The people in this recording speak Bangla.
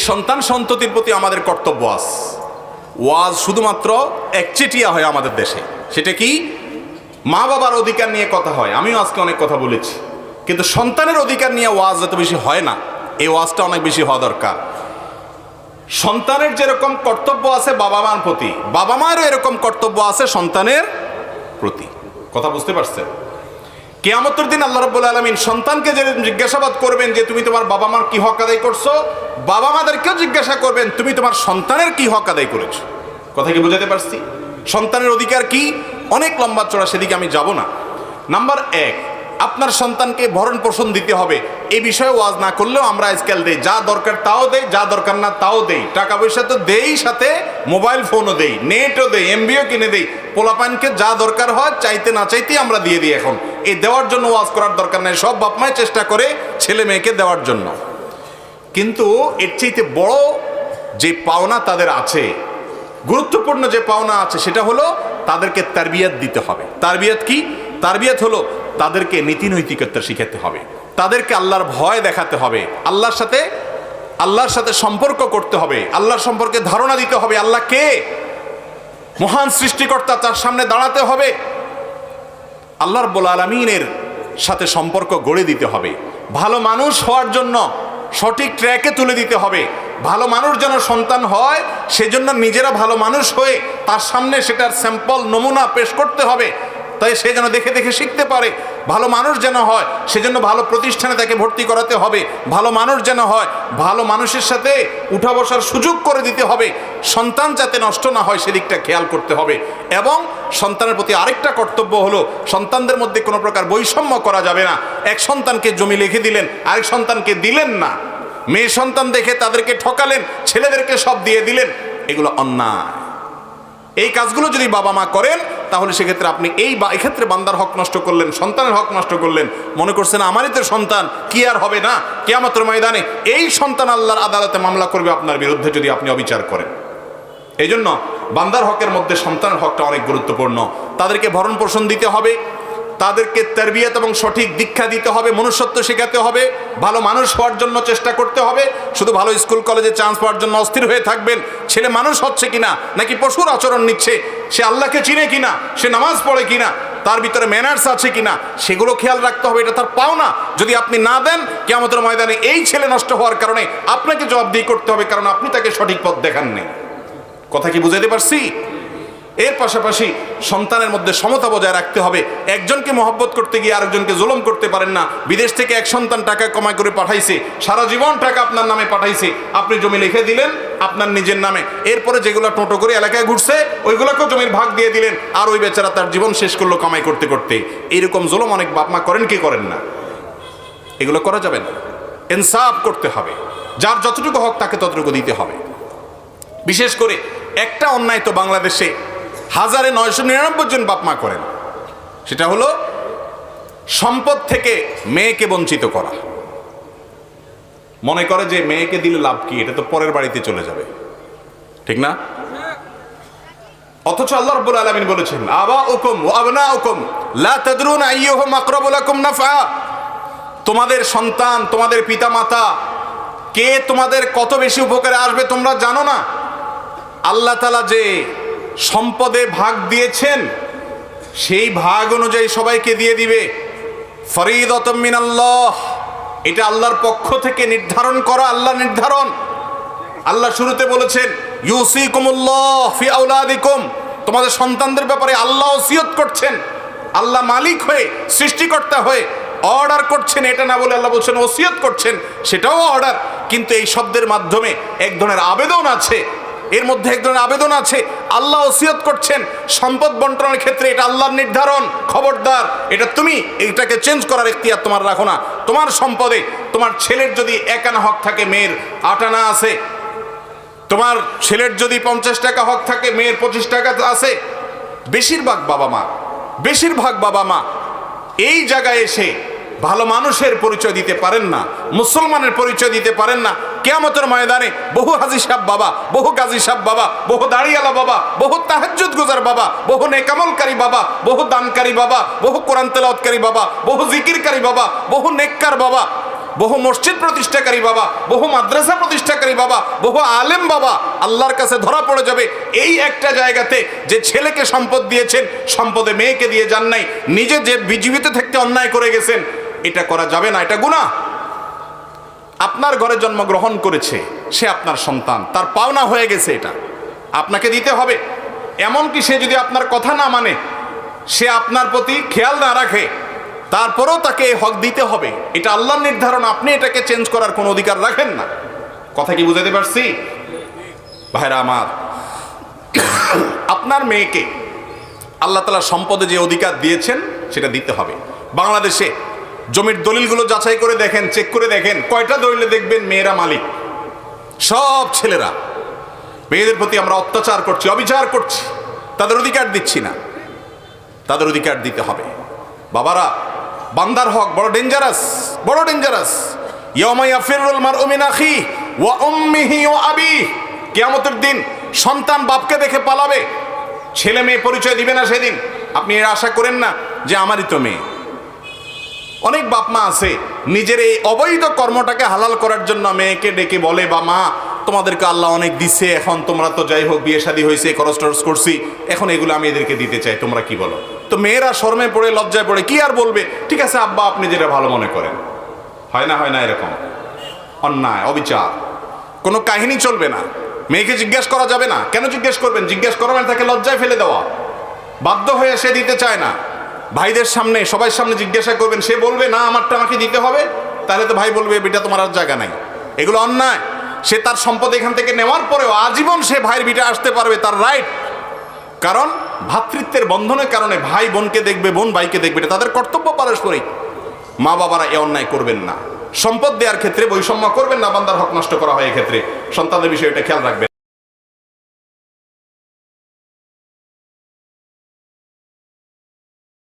সন্তান সন্ততির প্রতি আমাদের কর্তব্য আছে। ওয়াজ শুধুমাত্র একচেটিয়া হয় আমাদের দেশে, সেটা কি মা বাবার অধিকার নিয়ে কথা হয়। আমিও আজকে অনেক কথা বলেছি, কিন্তু সন্তানের অধিকার নিয়ে ওয়াজ এত বেশি হয় না। এই ওয়াজটা অনেক বেশি হওয়া দরকার। সন্তানের যেরকম কর্তব্য আছে বাবা মার প্রতি, বাবা মায়েরও এরকম কর্তব্য আছে সন্তানের প্রতি। কথা বুঝতে পারছেন? কিয়ামতের দিন আল্লাহ রাব্বুল আলামিন সন্তানকে যে জিজ্ঞাসাবাদ করবেন যে তুমি তোমার বাবা মার কি হক আদায় করছো, বাবা মাদেরকেও জিজ্ঞাসা করবেন তুমি তোমার সন্তানের কি হক আদায় করেছো। কথা কি বোঝাতে পারছি? সন্তানের অধিকার কি, অনেক লম্বা চড়া, সেদিকে আমি যাব না। নাম্বার এক, আপনার সন্তানকে ভরণ পোষণ দিতে হবে। এই বিষয়ে ওয়াজ না করলেও আমরা আজকাল দেই, যা দরকার তাও দেই, যা দরকার না তাও দেই। টাকা পয়সা তো দেই, সাথে মোবাইল ফোনও দেই, নেটও দেই, এমবিও কিনে দেই। পোলাপানকে যা দরকার হয় চাইতে না চাইতেই আমরা দিয়ে দিই। এখন এই দেওয়ার জন্য ওয়াজ করার দরকার নাই, সব বাপ মাই চেষ্টা করে ছেলে মেয়েকে দেওয়ার জন্য। কিন্তু এর চাইতে বড় যে পাওনা তাদের আছে, গুরুত্বপূর্ণ যে পাওনা আছে, সেটা হলো তাদেরকে তারবিয়াত দিতে হবে। তারবিয়াত কি? তারবিয়াত হলো তাদেরকে নীতি নৈতিকতা শিখাতে হবে, তাদেরকে আল্লাহর ভয় দেখাতে হবে, আল্লাহর সাথে সম্পর্ক করতে হবে, আল্লাহর সম্পর্কে ধারণা দিতে হবে। আল্লাহ কে? মহান সৃষ্টিকর্তা, তার সামনে দাঁড়াতে হবে, আল্লাহ রাব্বুল আলামিনের সাথে সম্পর্ক গড়ে দিতে হবে। ভালো মানুষ হওয়ার জন্য সঠিক ট্র্যাকে তুলে দিতে হবে। ভালো মানুষ যেন সন্তান হয়, সেজন্য নিজেরা ভালো মানুষ হয়ে তার সামনে সেটার স্যাম্পল নমুনা পেশ করতে হবে, তাই সে যেন দেখে দেখে শিখতে পারে। ভালো মানুষ যেন হয়, সেজন্য ভালো প্রতিষ্ঠানে তাকে ভর্তি করাতে হবে। ভালো মানুষ যেন হয়, ভালো মানুষের সাথে উঠা বসার সুযোগ করে দিতে হবে। সন্তান যাতে নষ্ট না হয় সেদিকটা খেয়াল করতে হবে। এবং সন্তানের প্রতি আরেকটা কর্তব্য হলো, সন্তানদের মধ্যে কোনো প্রকার বৈষম্য করা যাবে না। এক সন্তানকে জমি লিখে দিলেন, আরেক সন্তানকে দিলেন না। মেয়ে সন্তান দেখে তাদেরকে ঠকালেন, ছেলেদেরকে সব দিয়ে দিলেন, এগুলো অন্যায়। এই কাজগুলো যদি বাবা মা করেন, তাহলে সেক্ষেত্রে আপনি এক্ষেত্রে বান্দার হক নষ্ট করলেন, সন্তানের হক নষ্ট করলেন। মনে করছেন আমারই তো সন্তান, কি আর হবে না? কিয়ামতের ময়দানে এই সন্তান আল্লাহর আদালতে মামলা করবে আপনার বিরুদ্ধে যদি আপনি অবিচার করেন। এই জন্য বান্দার হকের মধ্যে সন্তানের হকটা অনেক গুরুত্বপূর্ণ। তাদেরকে ভরণ পোষণ দিতে হবে, তাদেরকে তারবিয়াত এবং সঠিক দীক্ষা দিতে হবে, মনুষ্যত্ব শেখাতে হবে, ভালো মানুষ হওয়ার জন্য চেষ্টা করতে হবে। শুধু ভালো স্কুল কলেজে চান্স পাওয়ার জন্য অস্থির হয়ে থাকবেন, ছেলে মানুষ হচ্ছে কিনা, নাকি পশুর আচরণ নিচ্ছে, সে আল্লাহকে চিনে কিনা, সে নামাজ পড়ে কিনা, তার ভিতরে ম্যানার্স আছে কিনা, সেগুলো খেয়াল রাখতে হবে। এটা তার পাওনা। যদি আপনি না দেন, কিয়ামতের ময়দানে এই ছেলে নষ্ট হওয়ার কারণে আপনাকে জবাবদিহি করতে হবে, কারণ আপনি তাকে সঠিক পথ দেখাননি। কথা কি বুঝাতে পারছি? এর পাশাপাশি সন্তানের মধ্যে সমতা বজায় রাখতে হবে। একজনকে মহব্বত করতে গিয়ে আরেকজনকে জুলুম করতে পারেন না। বিদেশ থেকে এক সন্তান টাকা কামাই করে পাঠাইছে, সারা জীবন টাকা আপনার নামে পাঠাইছে, আপনি জমি লিখে দিলেন আপনার নিজের নামে। এরপরে যেগুলো টোটো করে এলাকায় ঘুরছে ওইগুলোকেও জমির ভাগ দিয়ে দিলেন, আর ওই বেচারা তার জীবন শেষ করলো কামাই করতে করতে। এইরকম জুলুম অনেক বাপ মা করেন কি করেন না? এগুলো করা যাবে না। ইনসাফ করতে হবে, যার যতটুকু হক তাকে ততটুকু দিতে হবে। বিশেষ করে একটা অন্যায় তো বাংলাদেশে 1999 জন বাপ মা করেন, সেটা হলো সম্পদ থেকে মেয়েকে বঞ্চিত করা। মনে করে যে মেয়েকে দিলে লাভ কি, এটা তো পরের বাড়িতে চলে যাবে, ঠিক না? অথচ আল্লাহ রাব্বুল আলামিন বলেছেন আবাউকুম ওয়া আবনাউকুম লা তাদরুনা আইয়ুহুম আকরাবু লাকুম নাফআ। তোমাদের সন্তান, তোমাদের পিতামাতা কে তোমাদের কত বেশি উপকারে আসবে তোমরা জানো না। আল্লাহ তাআলা যে সম্পদে ভাগ দিয়েছেন, সেই ভাগ অনুযায়ী সবাইকে দিয়ে দিবে। ফরিদাতুম মিনাল্লাহ, এটা আল্লাহর পক্ষ থেকে নির্ধারণ করা, আল্লাহ নির্ধারণ। আল্লাহ শুরুতে বলেছেন ইউসিকুমুল্লাহ ফি আওলাদিকুম, তোমাদের সন্তানদের ব্যাপারে আল্লাহ ওসিয়ত করছেন। আল্লাহ মালিক হয়ে, সৃষ্টিকর্তা হয়ে অর্ডার করছেন, এটা না বলে আল্লাহ বলছেন ওসিয়ত করছেন, সেটাও অর্ডার। কিন্তু এই শব্দের মাধ্যমে এক ধরনের আবেদন আছে, এর মধ্যে এক ধরনের আবেদন আছে। আল্লাহ ওসিয়ত করছেন সম্পদ বন্টনের ক্ষেত্রে, এটা আল্লাহর নির্ধারণ, খবরদার এটা তুমি এটাকে চেঞ্জ করার এখতিয়ার তোমার রাখো না। তোমার সম্পদে তোমার ছেলের যদি 1 আনা হক থাকে, মেয়ের 8 আনা আছে। তোমার ছেলের যদি 50 টাকা হক থাকে, মেয়ের 25 টাকা আছে। বেশিরভাগ বাবা মা এই জায়গায় এসে ভালো মানুষের পরিচয় দিতে পারেন না, মুসলমানের পরিচয় দিতে পারেন না। কিয়ামতের ময়দানে বহু হাজী সাহেব বাবা, বহু গাজী সাহেব বাবা, বহু দাড়িওয়ালা বাবা, বহু তাহাজ্জুদ গুজার বাবা, বহু নেকামলকারী বাবা, বহু দানকারী বাবা, বহু কোরআন তেলাওয়াতকারী বাবা, বহু জিকিরকারী বাবা, বহু নেককার বাবা, বহু মসজিদ প্রতিষ্ঠাকারী বাবা, বহু মাদ্রাসা প্রতিষ্ঠাকারী বাবা, বহু আলেম বাবা আল্লাহর কাছে ধরা পড়ে যাবে এই একটা জায়গাতে যে ছেলেকে সম্পদ দিয়েছেন, সম্পদে মেয়েকে দিয়ে যান নাই, নিজে যে জীবিত থাকতে অন্যায় করে গেছেন, এটা করা যাবে না, এটা গুনাহ। আপনার ঘরে জন্মগ্রহণ করেছে, সে আপনার সন্তান, তার পাওনা হয়ে গেছে, এটা আপনাকে দিতে হবে। এমনকি সে যদি আপনার কথা না মানে, সে আপনার প্রতি খেয়াল না রাখে, তারপরেও তাকে হক দিতে হবে। এটা আল্লাহর নির্ধারণ, আপনি এটাকে চেঞ্জ করার কোনো অধিকার রাখেন না। কথা কি বুঝাতে পারছি ভাইরা আমার? আপনার মেয়েকে আল্লাহ তাআলা সম্পদে যে অধিকার দিয়েছেন সেটা দিতে হবে। বাংলাদেশে জমির দলিলগুলো যাচাই করে দেখেন, চেক করে দেখেন, কয়টা দলিলে দেখবেন মেয়েরা মালিক? সব ছেলেরা। মেয়েদের প্রতি আমরা অত্যাচার করছি, অবিচার করছি, তাদের অধিকার দিচ্ছি না। তাদের অধিকার দিতে হবে। বাবারা, বান্দার হক বড় ডেঞ্জারাস, বড় ডেঞ্জারাস। ইয়াউমা ইয়াফিরুল মারউ মিন আখিহি ওয়া উম্মিহি ওয়া আবিহি, কিয়ামতের দিন সন্তান বাপকে দেখে পালাবে, ছেলে মেয়ে পরিচয় দিবে না সেদিন। আপনি এর আশা করেন না যে আমারই তো মেয়ে। অনেক বাপ মা আছে নিজের এই অবৈধ কর্মটাকে হালাল করার জন্য মেয়েকে ডেকে বলে, বা মা তোমাদেরকে আল্লাহ অনেক দিছে, এখন তোমরা তো যাই হোক বিয়ে শাদী হয়েছে, খরচ টরচ করছি, এখন এগুলো আমি এদেরকে দিতে চাই, তোমরা কি বলো? তো মেয়েরা শরমে পড়ে, লজ্জায় পড়ে, কি আর বলবে, ঠিক আছে আব্বা আপনি যেটা ভালো মনে করেন। হয় না, হয় না এরকম? অন্যায়, অবিচার, কোনো কাহিনী চলবে না। মেয়েকে জিজ্ঞেস করা যাবে না। কেন জিজ্ঞেস করবেন? জিজ্ঞেস করা মানে তাকে লজ্জায় ফেলে দেওয়া। বাধ্য হয়ে সে দিতে চায় না। ভাইদের সামনে, সবার সামনে জিজ্ঞাসা করবেন, সে বলবে না আমারটা আমাকে দিতে হবে, তাহলে তো ভাই বলবে বেটা তোমার আর জায়গা নাই। এগুলো অন্যায়। সে তার সম্পদ এখান থেকে নেওয়ার পরেও আজীবন সে ভাইয়ের বিটা আসতে পারবে, তার রাইট। কারণ ভ্রাতৃত্বের বন্ধনের কারণে ভাই বোনকে দেখবে, বোন ভাইকে দেখবে, এটা তাদের কর্তব্য পারস্পরিক। মা বাবারা এ অন্যায় করবেন না। সম্পদ দেওয়ার ক্ষেত্রে বৈষম্য করবেন না, বান্দার হক নষ্ট করা হয় এক্ষেত্রে। সন্তানদের বিষয়ে এটা খেয়াল রাখবেন।